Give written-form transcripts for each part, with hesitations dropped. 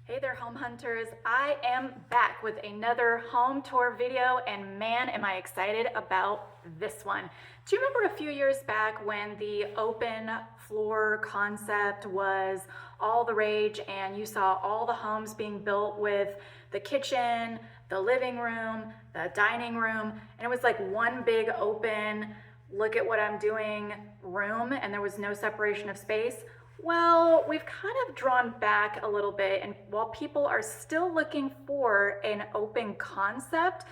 Hey there, home hunters. I am back with another home tour video, and man, am I excited about this one. Do you remember a few years back when the open floor concept was all the rage and you saw all the homes being built with the kitchen, the living room, the dining room, and it was like one big open, look at what I'm doing room, and there was no separation of space? Well, we've kind of drawn back a little bit, and while people are still looking for an open concept,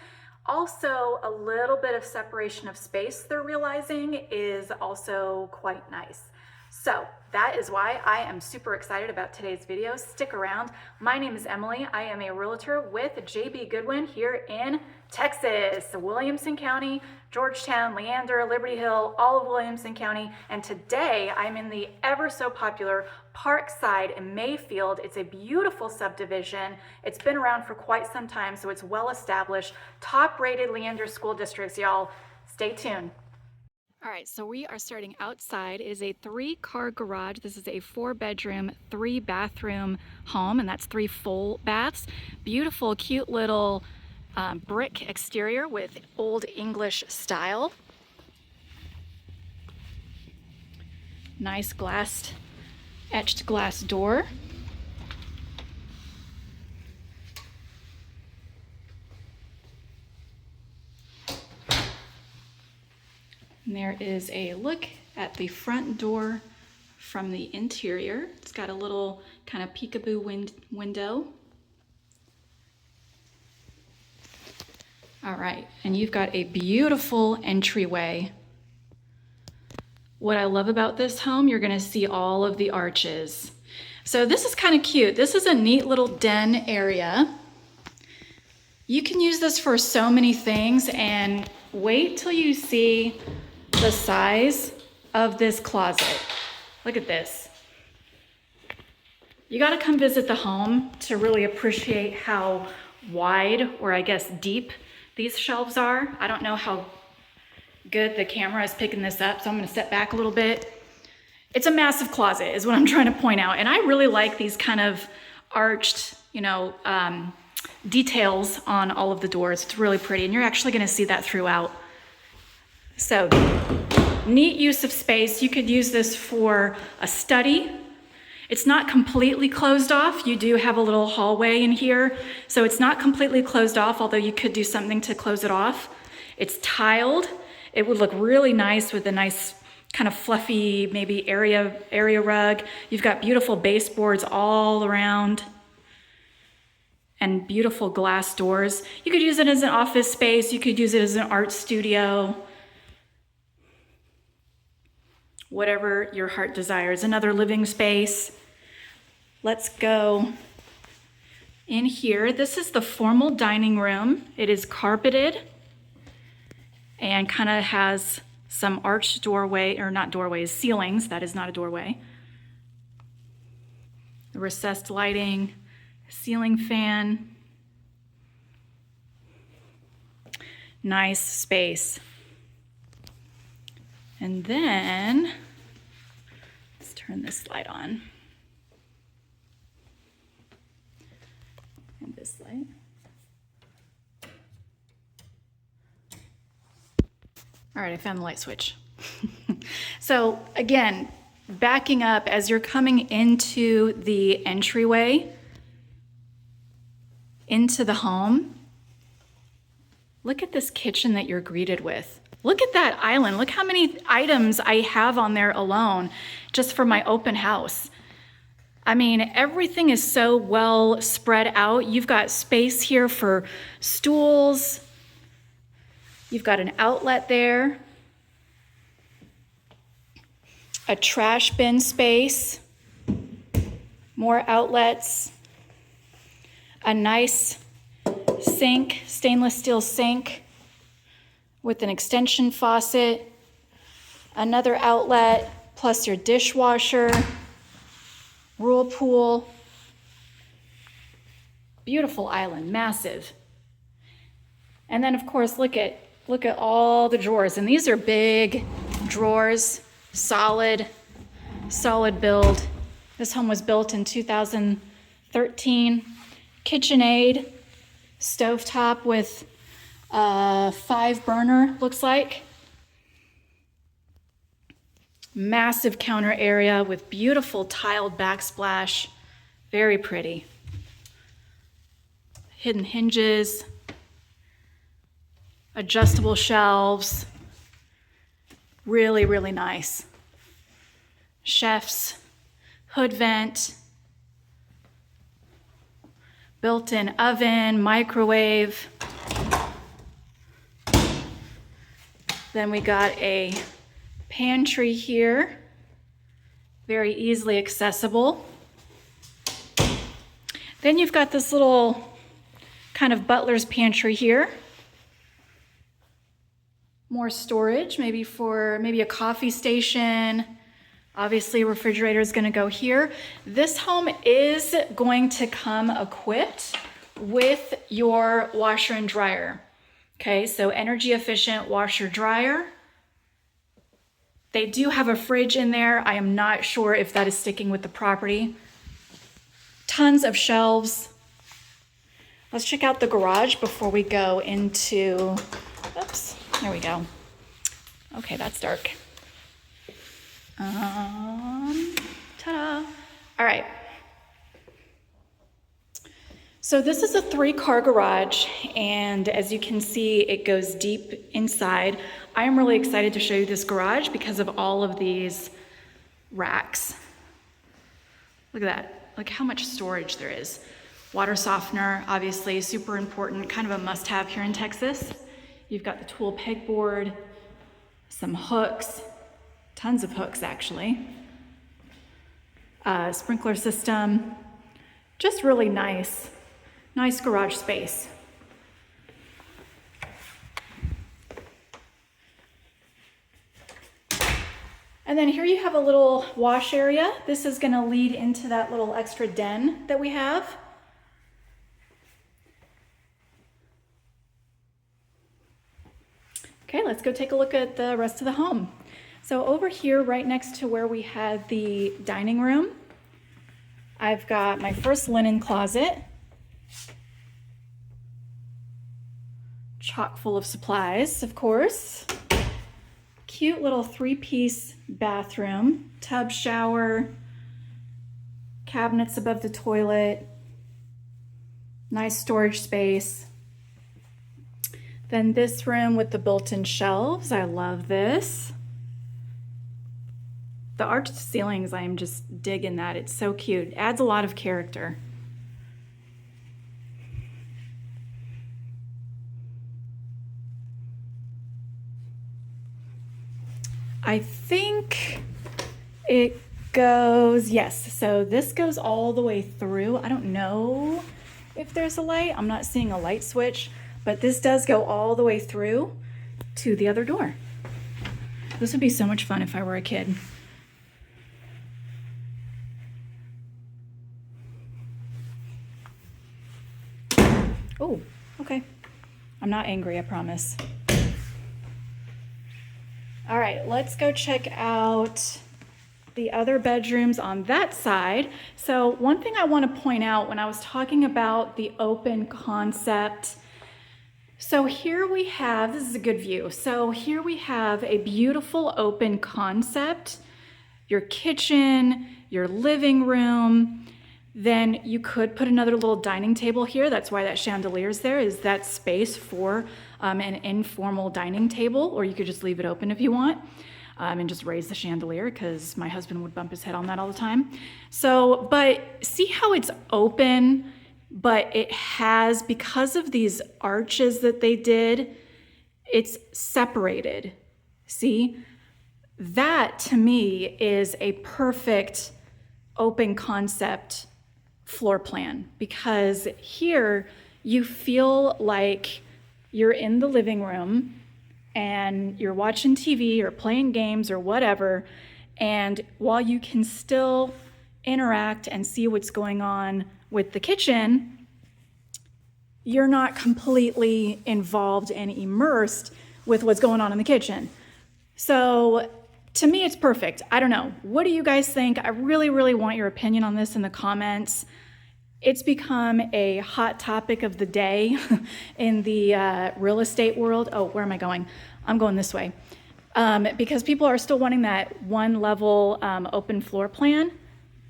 also a little bit of separation of space they're realizing is also quite nice. So that is why I am super excited about today's video. Stick around. My name is Emily. I am a realtor with JB Goodwin here in Texas, Williamson County, Georgetown, Leander, Liberty Hill, all of Williamson County. And today I'm in the ever so popular Parkside in Mayfield. It's a beautiful subdivision. It's been around for quite some time, so it's well established. Top rated Leander school districts, y'all. Stay tuned. All right, so we are starting outside. It is a 3-car garage. This is a 4-bedroom, 3-bathroom home, and that's 3 full baths. Beautiful, cute little brick exterior with old English style. Nice etched glass door. And there is a look at the front door from the interior. It's got a little kind of peekaboo window. All right, and you've got a beautiful entryway. What I love about this home, you're gonna see all of the arches. So this is kind of cute. This is a neat little den area. You can use this for so many things, and wait till you see the size of this closet. Look at this. You gotta come visit the home to really appreciate how wide, or I guess deep, these shelves are. I don't know how good the camera is picking this up, so I'm gonna step back a little bit. It's a massive closet is what I'm trying to point out. And I really like these kind of arched, details on all of the doors. It's really pretty, and you're actually gonna see that throughout. So, neat use of space. You could use this for a study. It's not completely closed off. You do have a little hallway in here, so it's not completely closed off, although you could do something to close it off. It's tiled. It would look really nice with a nice kind of fluffy, maybe area rug. You've got beautiful baseboards all around and beautiful glass doors. You could use it as an office space. You could use it as an art studio. Whatever your heart desires. Another living space. Let's go in here. This is the formal dining room. It is carpeted and kind of has some arched doorway, or not doorways, ceilings. That is not a doorway. Recessed lighting, ceiling fan. Nice space. And then, let's turn this light on. And this light. All right, I found the light switch. So again, backing up as you're coming into the entryway into the home, look at this kitchen that you're greeted with. Look at that island. Look how many items I have on there alone just for my open house. I mean, everything is so well spread out. You've got space here for stools. You've got an outlet there. A trash bin space. More outlets. A nice sink, stainless steel sink with an extension faucet, another outlet, plus your dishwasher, whirlpool. Beautiful island, massive. And then of course, look at all the drawers. And these are big drawers, solid build. This home was built in 2000, 13. KitchenAid stovetop with 5 burner, looks like. Massive counter area with beautiful tiled backsplash. Very pretty. Hidden hinges, adjustable shelves. Really, really nice. Chef's hood vent, built-in oven, microwave. Then we got a pantry here, very easily accessible. Then you've got this little kind of butler's pantry here. More storage, maybe for a coffee station. Obviously, refrigerator is going to go here. This home is going to come equipped with your washer and dryer. Okay, so energy efficient washer dryer. They do have a fridge in there. I am not sure if that is sticking with the property. Tons of shelves. Let's check out the garage before we go into, oops, there we go. Okay, that's dark. Ta-da. All right. So this is a 3-car garage, and as you can see, it goes deep inside. I am really excited to show you this garage because of all of these racks. Look at that. Look how much storage there is. Water softener, obviously super important, kind of a must-have here in Texas. You've got the tool pegboard, some hooks, tons of hooks actually. Sprinkler system, just really nice garage space. And then here you have a little wash area. This is gonna lead into that little extra den that we have. Okay, let's go take a look at the rest of the home. So over here, right next to where we had the dining room, I've got my first linen closet, chock full of supplies, of course. Cute little 3-piece bathroom, tub, shower, cabinets above the toilet, nice storage space. Then this room with the built-in shelves, I love this. The arched ceilings, I am just digging that. It's so cute. It adds a lot of character. I think it goes, yes, so this goes all the way through. I don't know if there's a light. I'm not seeing a light switch, but this does go all the way through to the other door. This would be so much fun if I were a kid. Oh, okay. I'm not angry, I promise. All right, let's go check out the other bedrooms on that side. So one thing I want to point out when I was talking about the open concept, so here we have, this is a good view. So here we have a beautiful open concept, your kitchen, your living room. Then you could put another little dining table here. That's why that chandelier is there, is that space for an informal dining table, or you could just leave it open if you want and just raise the chandelier, because my husband would bump his head on that all the time. So, but see how it's open, but it has, because of these arches that they did, it's separated. See? That to me is a perfect open concept floor plan, because here you feel like you're in the living room and you're watching TV or playing games or whatever, and while you can still interact and see what's going on with the kitchen, you're not completely involved and immersed with what's going on in the kitchen. So to me, it's perfect. I don't know. What do you guys think? I really, really want your opinion on this in the comments. It's become a hot topic of the day in the real estate world. Oh, where am I going? I'm going this way. Because people are still wanting that one level open floor plan,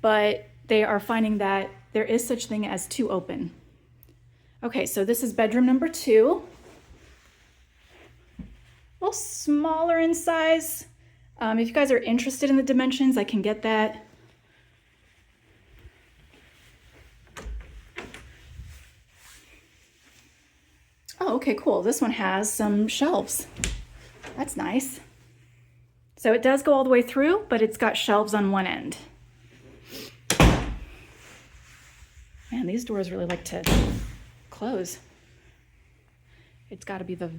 but they are finding that there is such thing as too open. Okay, so this is bedroom number 2. A little smaller in size. If you guys are interested in the dimensions, I can get that. Oh, okay, cool. This one has some shelves. That's nice. So it does go all the way through, but it's got shelves on one end. Man, these doors really like to close. It's got to be the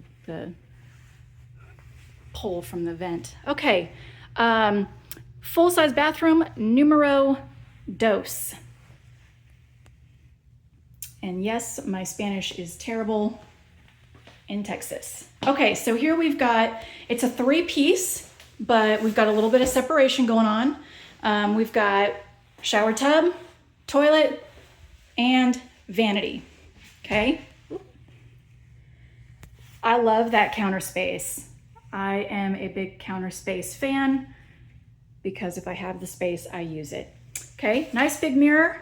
pull from the vent. Okay, full-size bathroom, numero dos. And yes, my Spanish is terrible in Texas. Okay, so here we've got, it's a 3-piece, but we've got a little bit of separation going on. We've got shower tub, toilet, and vanity, okay? I love that counter space. I am a big counter space fan because if I have the space, I use it. Okay, nice big mirror.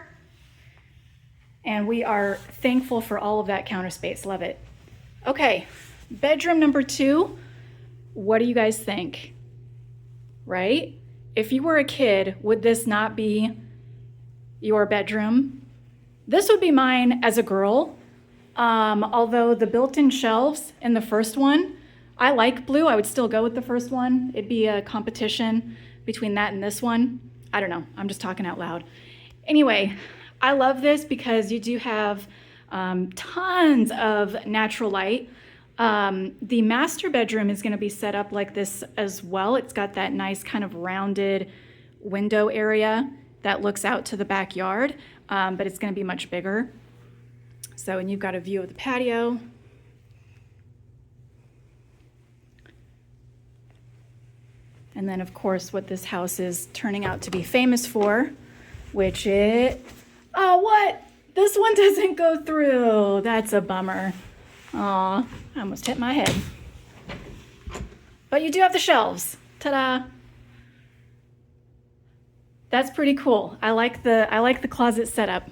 And we are thankful for all of that counter space, love it. Okay, bedroom number 2, what do you guys think? Right? If you were a kid, would this not be your bedroom? This would be mine as a girl. Although the built-in shelves in the first one, I like blue, I would still go with the first one. It'd be a competition between that and this one. I don't know, I'm just talking out loud. Anyway, I love this because you do have tons of natural light. The master bedroom is gonna be set up like this as well. It's got that nice kind of rounded window area that looks out to the backyard, but it's gonna be much bigger. So, and you've got a view of the patio. And then of course what this house is turning out to be famous for, which it, oh what? This one doesn't go through. That's a bummer. Aw, I almost hit my head. But you do have the shelves. Ta-da. That's pretty cool. I like the closet setup.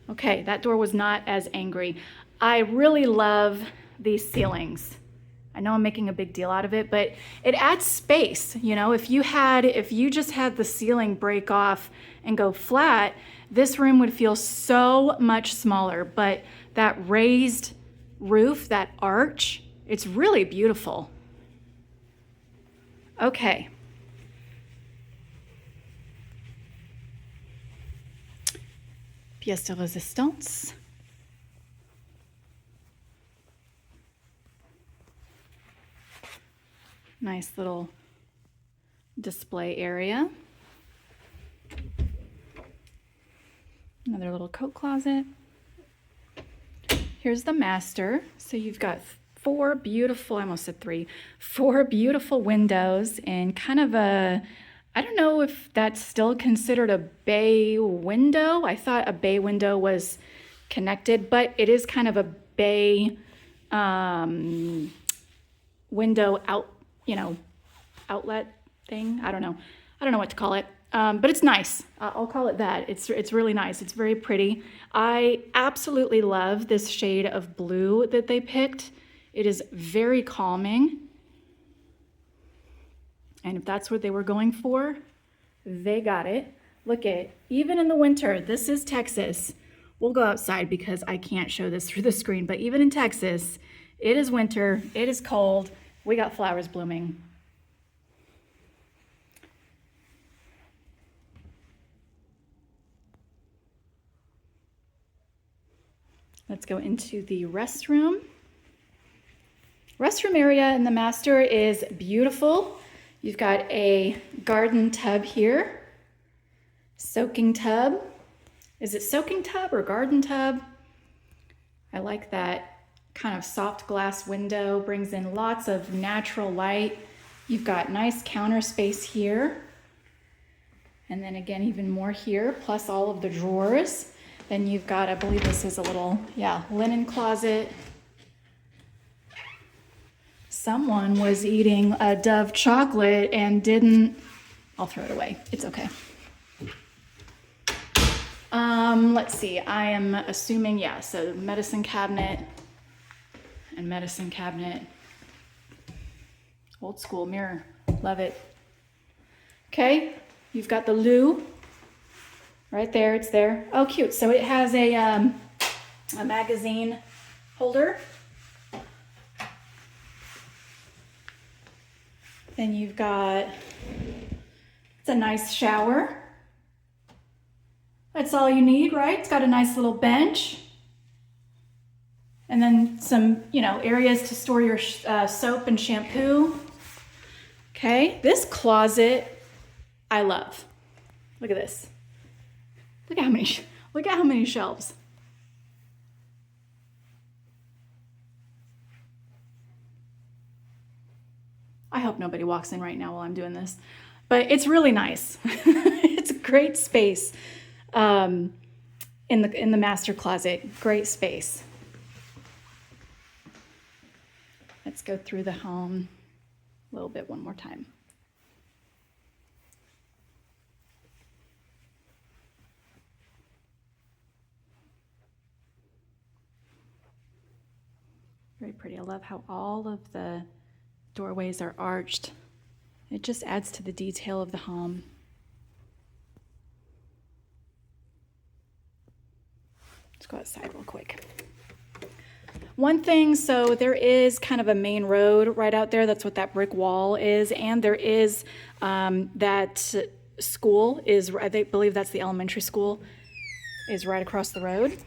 Okay, that door was not as angry. I really love these ceilings. I know I'm making a big deal out of it, but it adds space. You know, if you just had the ceiling break off and go flat, this room would feel so much smaller, but that raised roof, that arch, it's really beautiful. Okay. Pièce de résistance. Nice little display area. Another little coat closet. Here's the master. So you've got 4 beautiful, I almost said 3, 4 beautiful windows and kind of a, I don't know if that's still considered a bay window. I thought a bay window was connected, but it is kind of a bay window out, you know, outlet thing. I don't know what to call it. But it's nice. I'll call it that. It's really nice. It's very pretty. I absolutely love this shade of blue that they picked. It is very calming. And if that's what they were going for, they got it. Look at, even in the winter, this is Texas. We'll go outside because I can't show this through the screen, but even in Texas, it is winter, it is cold, we got flowers blooming. Let's go into the restroom. Restroom area in the master is beautiful. You've got a garden tub here, soaking tub. Is it soaking tub or garden tub? I like that kind of soft glass window, brings in lots of natural light. You've got nice counter space here. And then again, even more here, plus all of the drawers. Then you've got, I believe this is a little, yeah, linen closet. Someone was eating a Dove chocolate and didn't, I'll throw it away. It's okay. Let's see, I am assuming, yeah, so medicine cabinet and medicine cabinet. Old school mirror, love it. Okay, you've got the loo right there, it's there. Oh, cute, so it has a magazine holder. Then you've got, it's a nice shower. That's all you need, right? It's got a nice little bench. And then some, you know, areas to store your soap and shampoo. Okay, this closet, I love. Look at this. Look at how many shelves. I hope nobody walks in right now while I'm doing this, but it's really nice. It's a great space in the master closet. Great space. Let's go through the home a little bit one more time. Very pretty. I love how all of the doorways are arched. It just adds to the detail of the home. Let's go outside real quick. One thing, so there is kind of a main road right out there. That's what that brick wall is. And there is that school is, I believe that's the elementary school, is right across the road.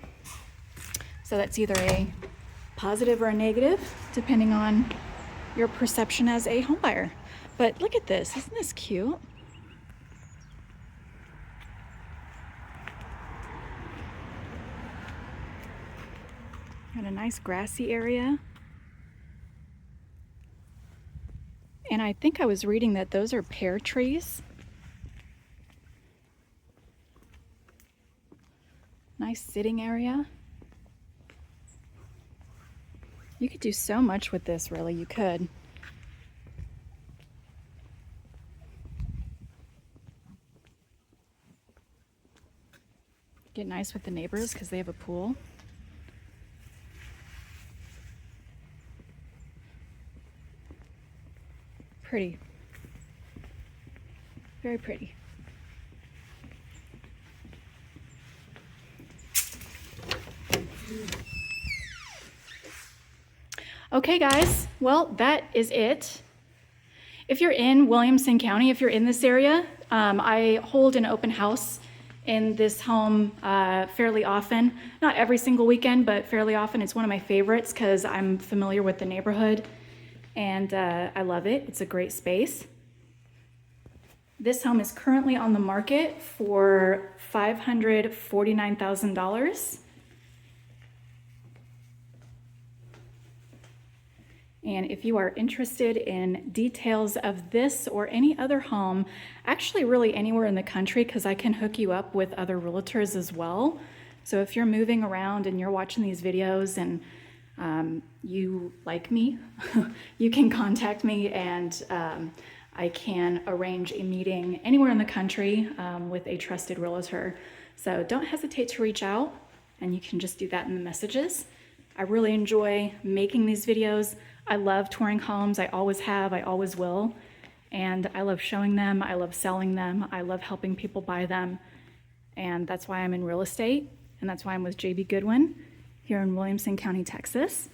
So that's either a positive or a negative, depending on your perception as a home buyer. But look at this, isn't this cute? Got a nice grassy area. And I think I was reading that those are pear trees. Nice sitting area. You could do so much with this, really, you could. Get nice with the neighbors because they have a pool. Pretty. Very pretty. Okay, guys, well, that is it. If you're in Williamson County, if you're in this area, I hold an open house in this home fairly often. Not every single weekend, but fairly often. It's one of my favorites because I'm familiar with the neighborhood and I love it. It's a great space. This home is currently on the market for $549,000. And if you are interested in details of this or any other home, actually really anywhere in the country, because I can hook you up with other realtors as well. So if you're moving around and you're watching these videos and you like me, you can contact me and I can arrange a meeting anywhere in the country with a trusted realtor. So don't hesitate to reach out, and you can just do that in the messages. I really enjoy making these videos. I love touring homes. I always have, I always will. And I love showing them. I love selling them. I love helping people buy them. And that's why I'm in real estate. And that's why I'm with JB Goodwin here in Williamson County, Texas.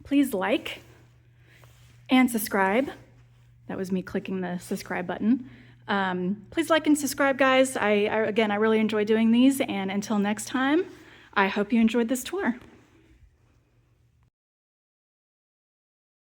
Please like and subscribe. That was me clicking the subscribe button. Please like and subscribe, guys. Again, I really enjoy doing these. And until next time, I hope you enjoyed this tour.